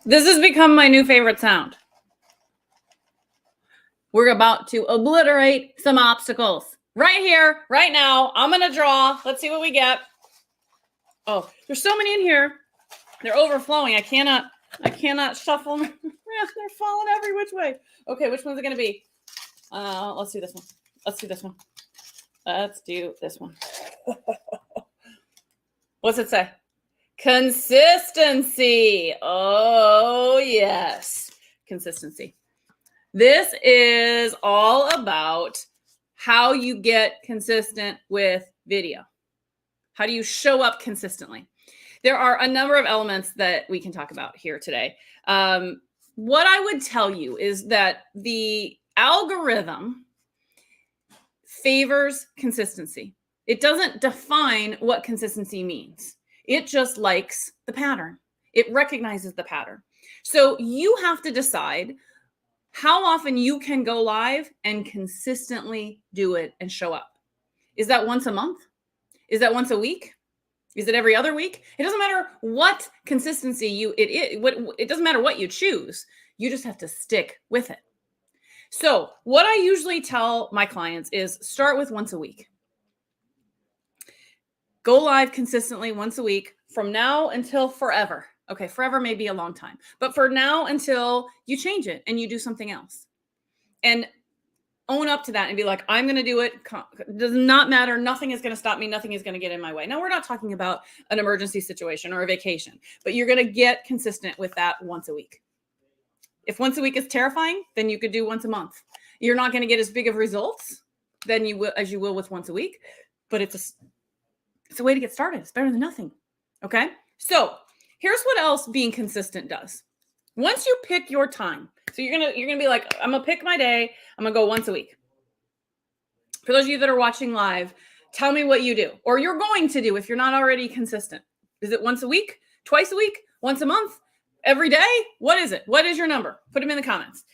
This has become my new favorite sound. We're about to obliterate some obstacles. Right here, right now. I'm going to draw. Let's see what we get. Oh, there's so many in here. They're overflowing. I cannot shuffle them. They're falling every which way. Okay, which one's it going to be? Let's do this one. Let's do this one. Let's do this one. What's it say? Consistency. Oh, yes. Consistency. This is all about how you get consistent with video. How do you show up consistently? There are a number of elements that we can talk about here today. What I would tell you is that the algorithm favors consistency. It doesn't define what consistency means. It just likes the pattern. It recognizes the pattern. So you have to decide how often you can go live and consistently do it and show up. Is that once a month? Is that once a week? Is it every other week? It doesn't matter what consistency it doesn't matter what you choose. You just have to stick with it. So what I usually tell my clients is start with once a week. Go live consistently once a week from now until forever. Okay, forever may be a long time, but for now until you change it and you do something else. And own up to that and be like, I'm going to do it. Does not matter. Nothing is going to stop me. Nothing is going to get in my way. Now, we're not talking about an emergency situation or a vacation, but you're going to get consistent with that once a week. If once a week is terrifying, then you could do once a month. You're not going to get as big of results than you will as you will with once a week, but it's a way to get started. It's better than nothing. Okay. So here's what else being consistent does. Once you pick your time, so you're gonna be like, I'm gonna pick my day. I'm gonna go once a week. For those of you that are watching live, tell me what you do, or you're going to do if you're not already consistent. Is it once a week, twice a week, once a month, every day? What is it? What is your number? Put them in the comments.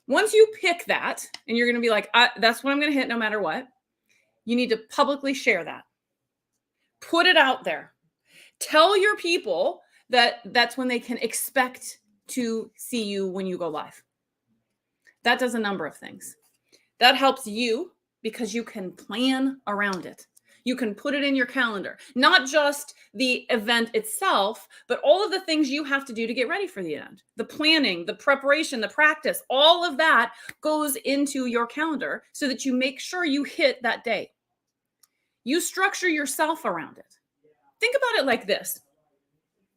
Once you pick that, and you're gonna be like, that's what I'm gonna hit no matter what. You need to publicly share that. Put it out there. Tell your people that's when they can expect to see you when you go live. That does a number of things. That helps you because you can plan around it. You can put it in your calendar, not just the event itself, but all of the things you have to do to get ready for the event. The planning, the preparation, the practice, all of that goes into your calendar so that you make sure you hit that day. You structure yourself around it. Think about it like this.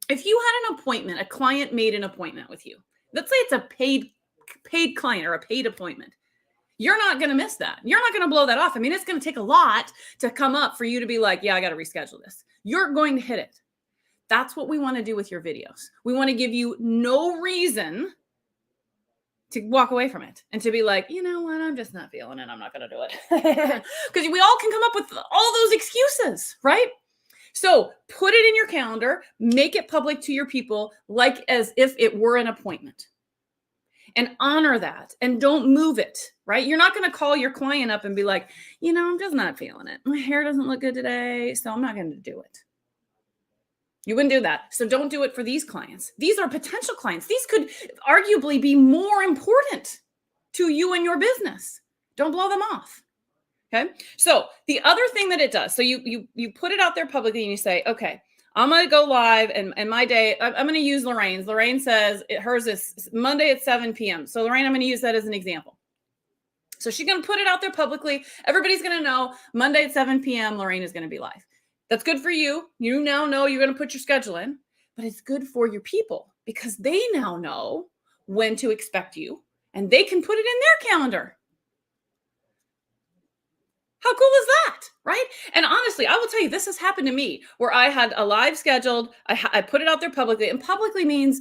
If you had an appointment, a client made an appointment with you. Let's say it's a paid client or a paid appointment. You're not going to miss that. You're not going to blow that off. I mean, it's going to take a lot to come up for you to be like, yeah, I got to reschedule this. You're going to hit it. That's what we want to do with your videos. We want to give you no reason to walk away from it and to be like, you know what, I'm just not feeling it. I'm not going to do it. Because we all can come up with all those excuses, right? So put it in your calendar, make it public to your people, like as if it were an appointment, and honor that and don't move it, right? You're not going to call your client up and be like, you know, I'm just not feeling it. My hair doesn't look good today, so I'm not going to do it. You wouldn't do that. So don't do it for these clients. These are potential clients. These could arguably be more important to you and your business. Don't blow them off. Okay. So the other thing that it does, so you put it out there publicly and you say, okay, I'm going to go live and my day, I'm going to use Lorraine's. Lorraine says hers is Monday at 7 p.m. So Lorraine, I'm going to use that as an example. So she's going to put it out there publicly. Everybody's going to know Monday at 7 p.m. Lorraine is going to be live. That's good for you. You now know you're going to put your schedule in, but it's good for your people because they now know when to expect you and they can put it in their calendar. How cool is that, right? And honestly, I will tell you, this has happened to me where I had a live scheduled. I put it out there publicly, and publicly means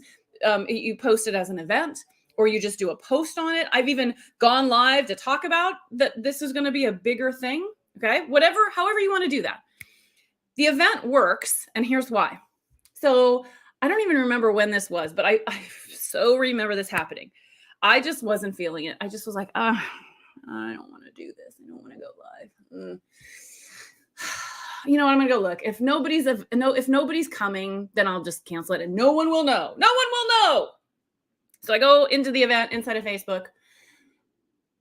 you post it as an event or you just do a post on it. I've even gone live to talk about that this is going to be a bigger thing, okay? However you want to do that. The event works, and here's why. So I don't even remember when this was, but I so remember this happening. I just wasn't feeling it. I just was like, I don't want to do this. I don't want to go live. you know what, I'm gonna go look. If nobody's coming, then I'll just cancel it and no one will know. No one will know. So I go into the event inside of Facebook.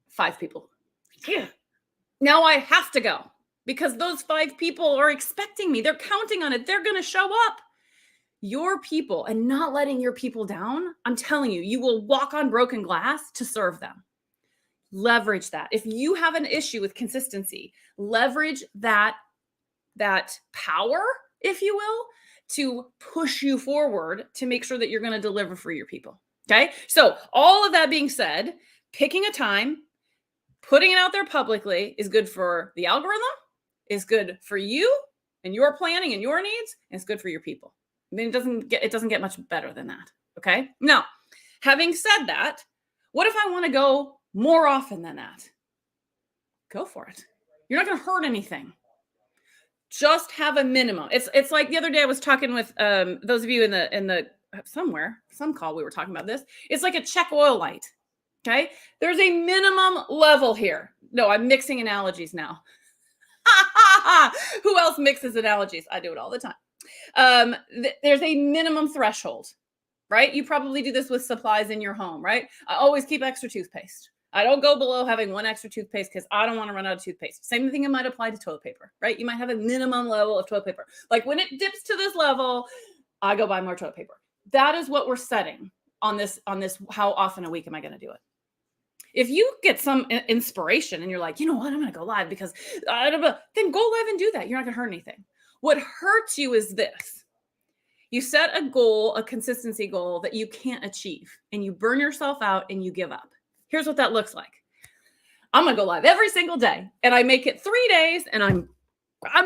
5 people. Yeah. Now I have to go because those 5 people are expecting me. They're counting on it. They're going to show up. Your people, and not letting your people down, I'm telling you, you will walk on broken glass to serve them. Leverage that. If you have an issue with consistency, leverage that power, if you will, to push you forward to make sure that you're going to deliver for your people. Okay. So all of that being said, picking a time, putting it out there publicly is good for the algorithm, is good for you and your planning and your needs, and it's good for your people. I mean, it doesn't get much better than that. Okay. Now, having said that, what if I want to go more often than that? Go for it. You're not going to hurt anything. Just have a minimum. It's like the other day I was talking with those of you in the some call we were talking about this. It's like a check oil light. Okay. There's a minimum level here. No, I'm mixing analogies now. Who else mixes analogies? I do it all the time. There's a minimum threshold, right? You probably do this with supplies in your home, right? I always keep extra toothpaste. I don't go below having 1 extra toothpaste because I don't want to run out of toothpaste. Same thing it might apply to toilet paper, right? You might have a minimum level of toilet paper. Like when it dips to this level, I go buy more toilet paper. That is what we're setting on this. How often a week am I going to do it? If you get some inspiration and you're like, you know what, I'm going to go live because then go live and do that. You're not going to hurt anything. What hurts you is this. You set a goal, a consistency goal that you can't achieve, and you burn yourself out and you give up. Here's what that looks like. I'm going to go live every single day, and I make it 3 days, and I'm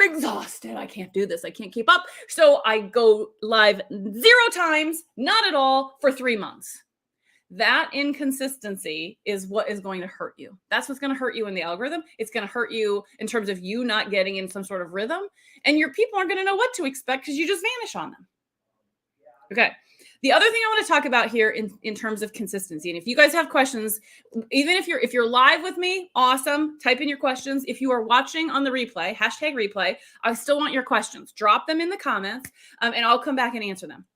exhausted. I can't do this. I can't keep up. So I go live 0 times, not at all, for 3 months. That inconsistency is what is going to hurt you. That's what's going to hurt you in the algorithm. It's going to hurt you in terms of you not getting in some sort of rhythm, and your people aren't going to know what to expect because you just vanish on them. Okay. The other thing I want to talk about here in terms of consistency, and if you guys have questions, even if you're live with me, awesome. Type in your questions. If you are watching on the replay, #replay, I still want your questions. Drop them in the comments, and I'll come back and answer them.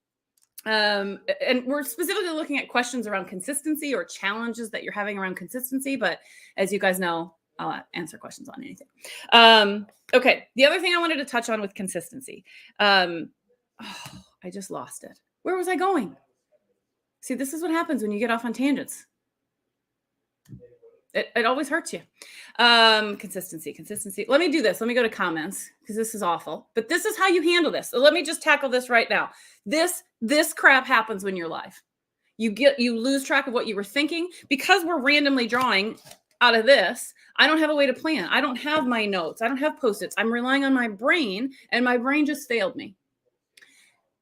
And we're specifically looking at questions around consistency or challenges that you're having around consistency. But as you guys know, I'll answer questions on anything. Okay. The other thing I wanted to touch on with consistency. I just lost it. Where was I going? See, this is what happens when you get off on tangents. It always hurts you. Consistency. Let me do this. Let me go to comments because this is awful. But this is how you handle this. So let me just tackle this right now. This crap happens when you're live. You lose track of what you were thinking because we're randomly drawing out of this. I don't have a way to plan. I don't have my notes. I don't have Post-its. I'm relying on my brain, and my brain just failed me.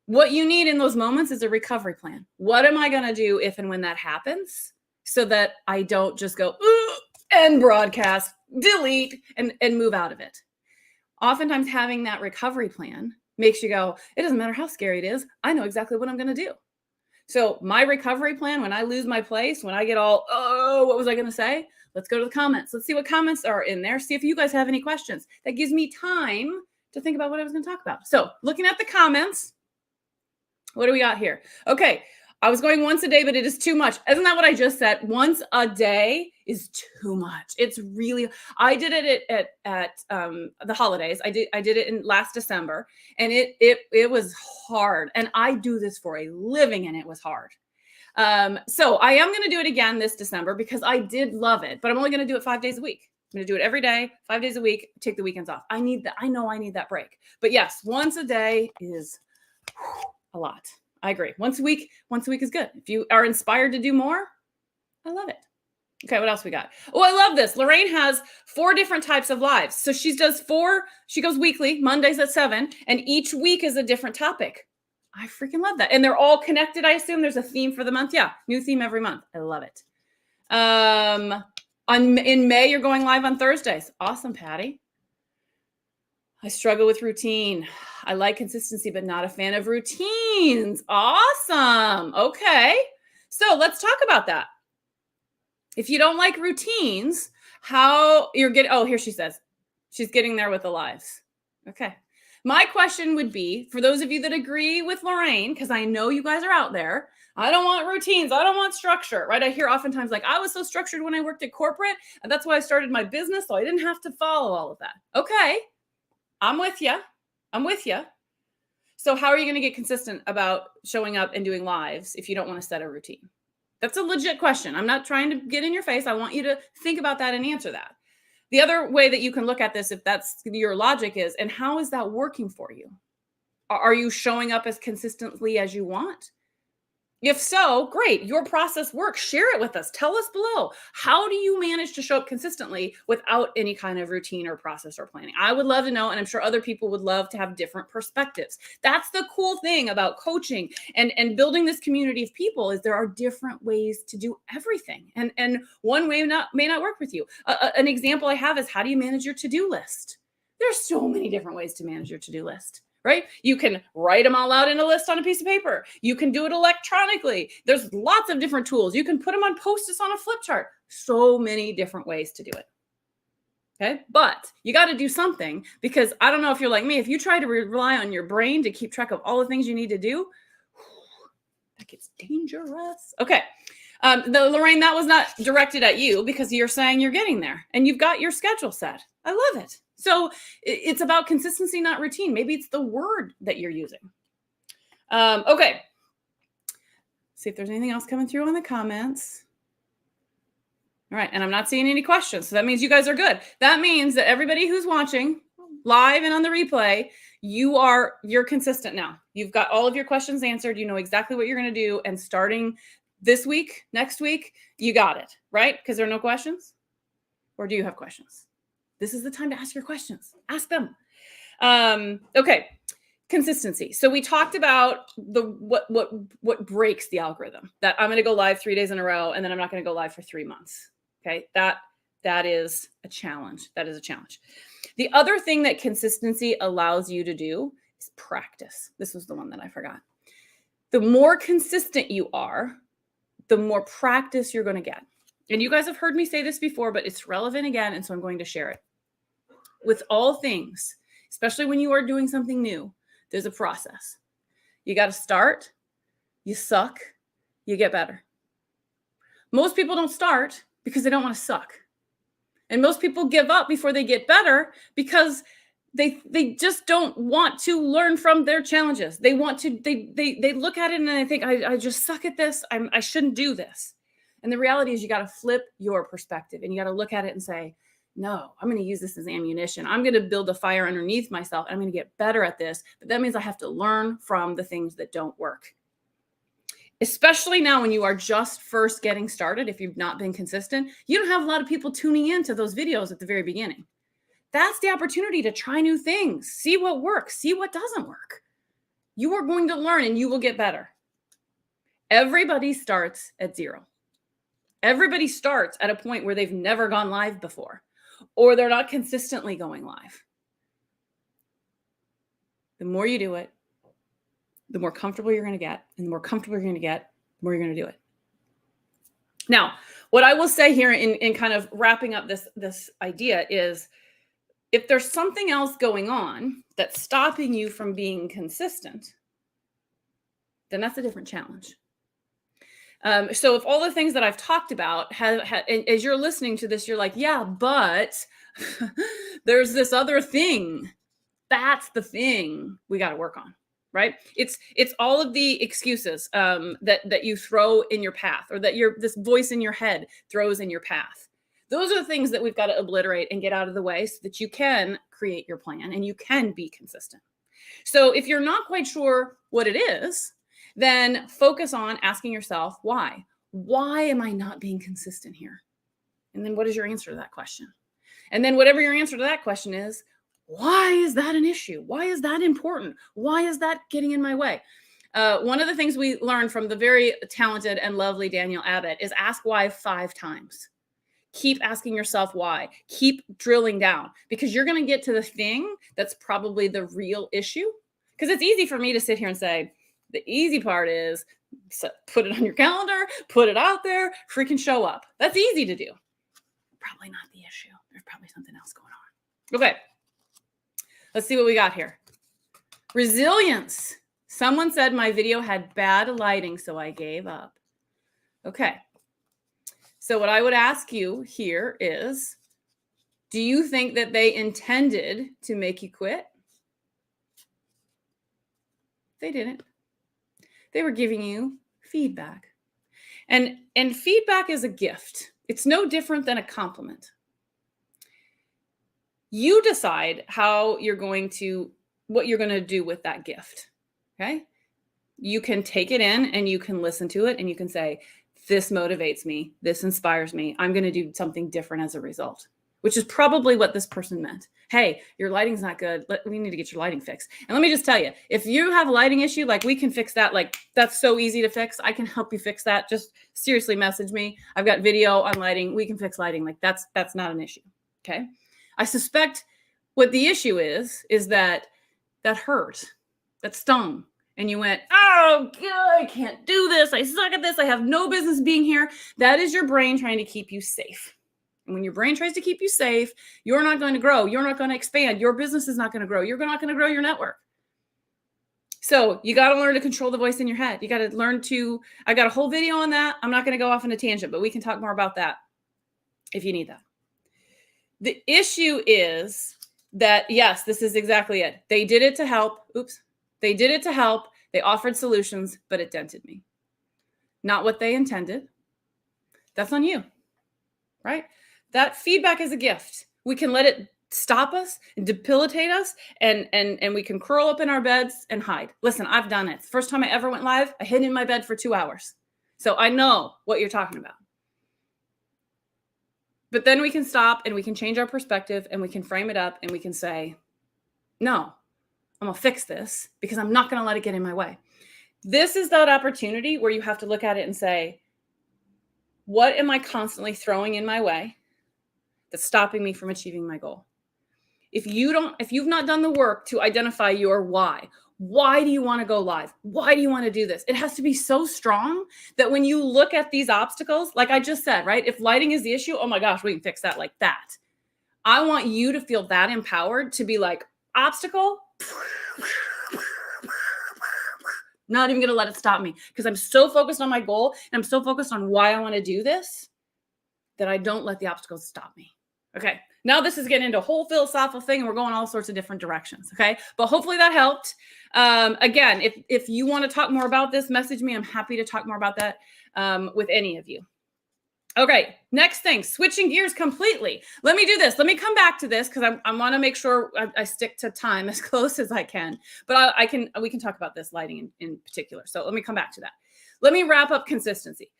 What you need in those moments is a recovery plan. What am I going to do if and when that happens so that I don't just go and broadcast, delete, and move out of it? Oftentimes having that recovery plan makes you go, it doesn't matter how scary it is. I know exactly what I'm going to do. So my recovery plan, when I lose my place, when I get all, what was I going to say? Let's go to the comments. Let's see what comments are in there. See if you guys have any questions. That gives me time to think about what I was going to talk about. So looking at the comments, what do we got here? Okay. I was going once a day, but it is too much. Isn't that what I just said? Once a day is too much. It's really, I did it at the holidays. I did it in last December, and it was hard. And I do this for a living, and it was hard. So I am going to do it again this December because I did love it, but I'm only going to do it 5 days a week. I'm going to do it every day, 5 days a week, take the weekends off. I need that. I know I need that break, but yes, once a day is a lot. I agree. Once a week is good. If you are inspired to do more, I love it. Okay, what else we got? Oh, I love this. Lorraine has 4 different types of lives. So she goes weekly, Mondays at 7, and each week is a different topic. I freaking love that. And they're all connected, I assume. There's a theme for the month. Yeah, new theme every month. I love it. In May, you're going live on Thursdays. Awesome, Patty. I struggle with routine. I like consistency, but not a fan of routines. Awesome. Okay. So let's talk about that. If you don't like routines, how you're getting, here she says, she's getting there with the lives. Okay. My question would be, for those of you that agree with Lorraine, because I know you guys are out there, I don't want routines. I don't want structure, right? I hear oftentimes like, I was so structured when I worked at corporate, and that's why I started my business, so I didn't have to follow all of that. Okay, I'm with you. I'm with you. So how are you going to get consistent about showing up and doing lives if you don't want to set a routine? That's a legit question. I'm not trying to get in your face. I want you to think about that and answer that. The other way that you can look at this, if that's your logic, is, and how is that working for you? Are you showing up as consistently as you want? If so, great. Your process works. Share it with us. Tell us below. How do you manage to show up consistently without any kind of routine or process or planning? I would love to know, and I'm sure other people would love to have different perspectives. That's the cool thing about coaching and building this community of people, is there are different ways to do everything. And one way may not work with you. An example I have is, how do you manage your to-do list? There's so many different ways to manage your to-do list. Right? You can write them all out in a list on a piece of paper. You can do it electronically. There's lots of different tools. You can put them on Post-its on a flip chart. So many different ways to do it. Okay. But you got to do something, because I don't know if you're like me. If you try to rely on your brain to keep track of all the things you need to do, that gets dangerous. Okay. Lorraine, that was not directed at you, because you're saying you're getting there and you've got your schedule set. I love it. So it's about consistency, not routine. Maybe it's the word that you're using. Okay. See if there's anything else coming through on the comments. All right. And I'm not seeing any questions. So that means you guys are good. That means that everybody who's watching live and on the replay, you're consistent now. You've got all of your questions answered. You know exactly what you're going to do. And starting this week, next week, you got it, right? Because there are no questions. Or do you have questions? This is the time to ask your questions. Ask them. Okay. Consistency. So we talked about what breaks the algorithm, that I'm going to go live 3 days in a row, and then I'm not going to go live for 3 months. Okay. That is a challenge. That is a challenge. The other thing that consistency allows you to do is practice. This was the one that I forgot. The more consistent you are, the more practice you're going to get. And you guys have heard me say this before, but it's relevant again. And so I'm going to share it. With all things, especially when you are doing something new, there's a process. You got to start, you suck, you get better. Most people don't start because they don't want to suck. And most people give up before they get better because they just don't want to learn from their challenges. They want to, they look at it and they think, I just suck at this. I shouldn't do this. And the reality is, you got to flip your perspective, and you got to look at it and say, no, I'm going to use this as ammunition. I'm going to build a fire underneath myself, and I'm going to get better at this. But that means I have to learn from the things that don't work. Especially now when you are just first getting started, if you've not been consistent, you don't have a lot of people tuning into those videos at the very beginning. That's the opportunity to try new things, see what works, see what doesn't work. You are going to learn and you will get better. Everybody starts at zero. Everybody starts at a point where they've never gone live before, or they're not consistently going live. The more you do it, the more comfortable you're going to get. And the more comfortable you're going to get, the more you're going to do it. Now, what I will say here in kind of wrapping up this idea is, if there's something else going on that's stopping you from being consistent, then that's a different challenge. So if all the things that I've talked about and as you're listening to this, you're like, yeah, but there's this other thing. That's the thing we got to work on, right? It's all of the excuses that you throw in your path, or that this voice in your head throws in your path. Those are the things that we've got to obliterate and get out of the way so that you can create your plan and you can be consistent. So if you're not quite sure what it is, then focus on asking yourself, why? Why am I not being consistent here? And then what is your answer to that question? And then whatever your answer to that question is, why is that an issue? Why is that important? Why is that getting in my way? One of the things we learned from the very talented and lovely Daniel Abbott is ask why 5 times. Keep asking yourself why. Keep drilling down, because you're going to get to the thing that's probably the real issue. Because it's easy for me to sit here and say, the easy part is put it on your calendar, put it out there, freaking show up. That's easy to do. Probably not the issue. There's probably something else going on. Okay. Let's see what we got here. Resilience. Someone said my video had bad lighting, so I gave up. Okay. So what I would ask you here is, do you think that they intended to make you quit? They didn't. They were giving you feedback. And feedback is a gift. It's no different than a compliment. You decide what you're going to do with that gift. Okay? You can take it in and you can listen to it and you can say, this motivates me. This inspires me. I'm going to do something different as a result, which is probably what this person meant. Hey, your lighting's not good. We need to get your lighting fixed. And let me just tell you, if you have a lighting issue, like we can fix that. Like that's so easy to fix. I can help you fix that. Just seriously message me. I've got video on lighting. We can fix lighting. Like that's not an issue. Okay. I suspect what the issue is that hurt, that stung. And you went, oh, God, I can't do this. I suck at this. I have no business being here. That is your brain trying to keep you safe. And when your brain tries to keep you safe, you're not going to grow. You're not going to expand. Your business is not going to grow. You're not going to grow your network. So you got to learn to control the voice in your head. You got to learn I got a whole video on that. I'm not going to go off on a tangent, but we can talk more about that if you need that. The issue is that, yes, this is exactly it. They did it to help. They did it to help. They offered solutions, but it dented me. Not what they intended. That's on you, right? That feedback is a gift. We can let it stop us and debilitate us, and we can curl up in our beds and hide. Listen, I've done it. First time I ever went live, I hid in my bed for 2 hours. So I know what you're talking about. But then we can stop and we can change our perspective and we can frame it up and we can say, no, I'm going to fix this because I'm not going to let it get in my way. This is that opportunity where you have to look at it and say, what am I constantly throwing in my way that's stopping me from achieving my goal? If you've not done the work to identify your why do you want to go live? Why do you want to do this? It has to be so strong that when you look at these obstacles, like I just said, right? If lighting is the issue, oh my gosh, we can fix that like that. I want you to feel that empowered to be like, obstacle, not even going to let it stop me because I'm so focused on my goal and I'm so focused on why I want to do this that I don't let the obstacles stop me. Okay. Now this is getting into a whole philosophical thing and we're going all sorts of different directions. Okay. But hopefully that helped. Again, if you want to talk more about this, message me. I'm happy to talk more about that with any of you. Okay, next thing, switching gears completely. Let me do this. Let me come back to this because I want to make sure I stick to time as close as I can. But we can talk about this lighting in particular. So let me come back to that. Let me wrap up consistency.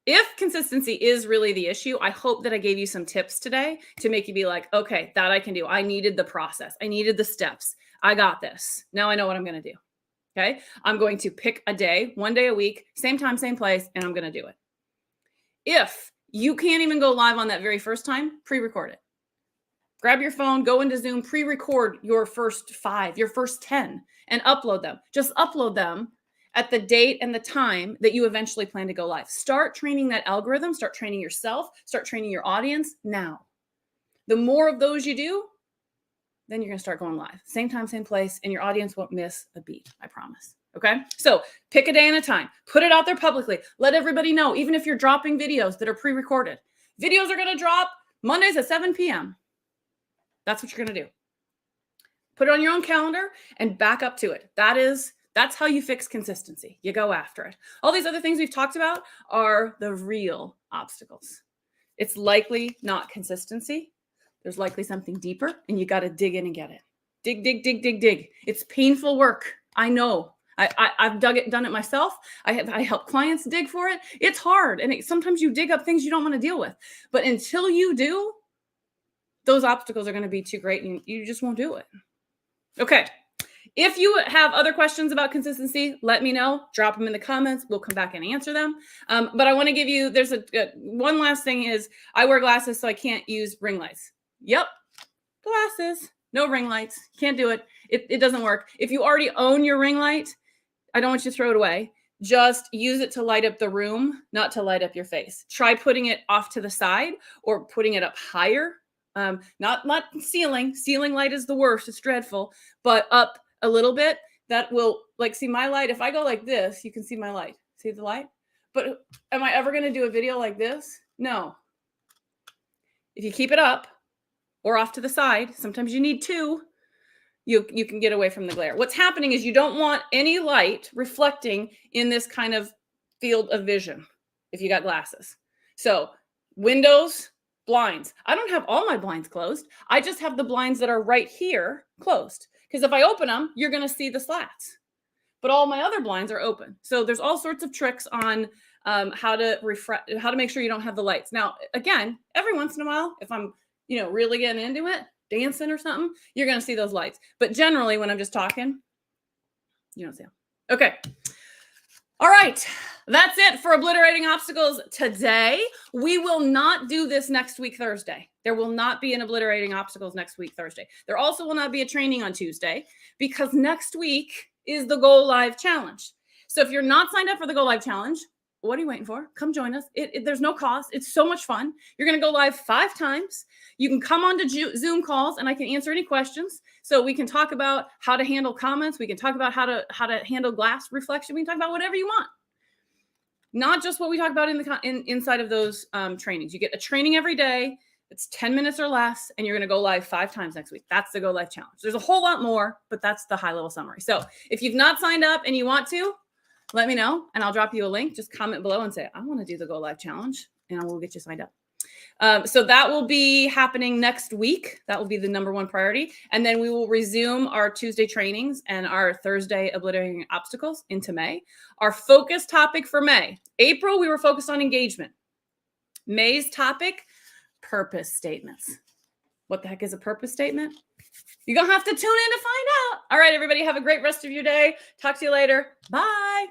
If consistency is really the issue, I hope that I gave you some tips today to make you be like, okay, that I can do. I needed the process. I needed the steps. I got this. Now I know what I'm going to do. Okay, I'm going to pick a day, 1 day a week, same time, same place, and I'm going to do it. If you can't even go live on that very first time, pre-record it. Grab your phone, go into Zoom, pre-record your first 5, your first 10, and upload them. Just upload them at the date and the time that you eventually plan to go live. Start training that algorithm, start training yourself, start training your audience now. The more of those you do, then you're going to start going live. Same time, same place, and your audience won't miss a beat, I promise. Okay, so pick a day and a time, put it out there publicly, let everybody know, even if you're dropping videos that are pre-recorded. Videos are going to drop Mondays at 7 p.m. That's what you're going to do. Put it on your own calendar and back up to it. That's how you fix consistency. You go after it. All these other things we've talked about are the real obstacles. It's likely not consistency. There's likely something deeper, and you got to dig in and get it. Dig, dig, dig, dig, dig. It's painful work. I know. I've done it myself. I help clients dig for it. It's hard. And sometimes you dig up things you don't want to deal with. But until you do, those obstacles are going to be too great and you just won't do it. Okay. If you have other questions about consistency, let me know. Drop them in the comments. We'll come back and answer them. But I want to give you, there's one last thing is I wear glasses, so I can't use ring lights. Yep. Glasses. No ring lights. Can't do it. It doesn't work. If you already own your ring light, I don't want you to throw it away. Just use it to light up the room, not to light up your face. Try putting it off to the side or putting it up higher Not ceiling. Ceiling light is the worst. It's dreadful. But up a little bit, that will, like, see my light. If I go like this, you can see my light. See the light? But am I ever going to do a video like this? No. If you keep it up or off to the side, sometimes you need two, you can get away from the glare. What's happening is you don't want any light reflecting in this kind of field of vision if you got glasses. So windows, blinds. I don't have all my blinds closed. I just have the blinds that are right here closed. Because if I open them, you're going to see the slats. But all my other blinds are open. So there's all sorts of tricks on how to make sure you don't have the lights. Now, again, every once in a while, if I'm, really getting into it, dancing or something, you're going to see those lights. But generally, when I'm just talking, you don't see them. Okay. All right. That's it for obliterating obstacles today. We will not do this next week, Thursday. There will not be an obliterating obstacles next week, Thursday. There also will not be a training on Tuesday because next week is the Go Live Challenge. So if you're not signed up for the Go Live Challenge, what are you waiting for? Come join us. There's no cost. It's so much fun. You're going to go live 5 times. You can come on to Zoom calls and I can answer any questions. So we can talk about how to handle comments. We can talk about how to handle glass reflection. We can talk about whatever you want. Not just what we talk about inside of those trainings. You get a training every day. It's 10 minutes or less, and you're going to go live 5 times next week. That's the Go Live Challenge. There's a whole lot more, but that's the high-level summary. So if you've not signed up and you want to, let me know, and I'll drop you a link. Just comment below and say, I want to do the Go Live Challenge, and I will get you signed up. So that will be happening next week. That will be the #1 priority. And then we will resume our Tuesday trainings and our Thursday obliterating obstacles into May. Our focus topic for May. April, we were focused on engagement. May's topic, purpose statements. What the heck is a purpose statement? You're going to have to tune in to find out. All right, everybody, have a great rest of your day. Talk to you later. Bye.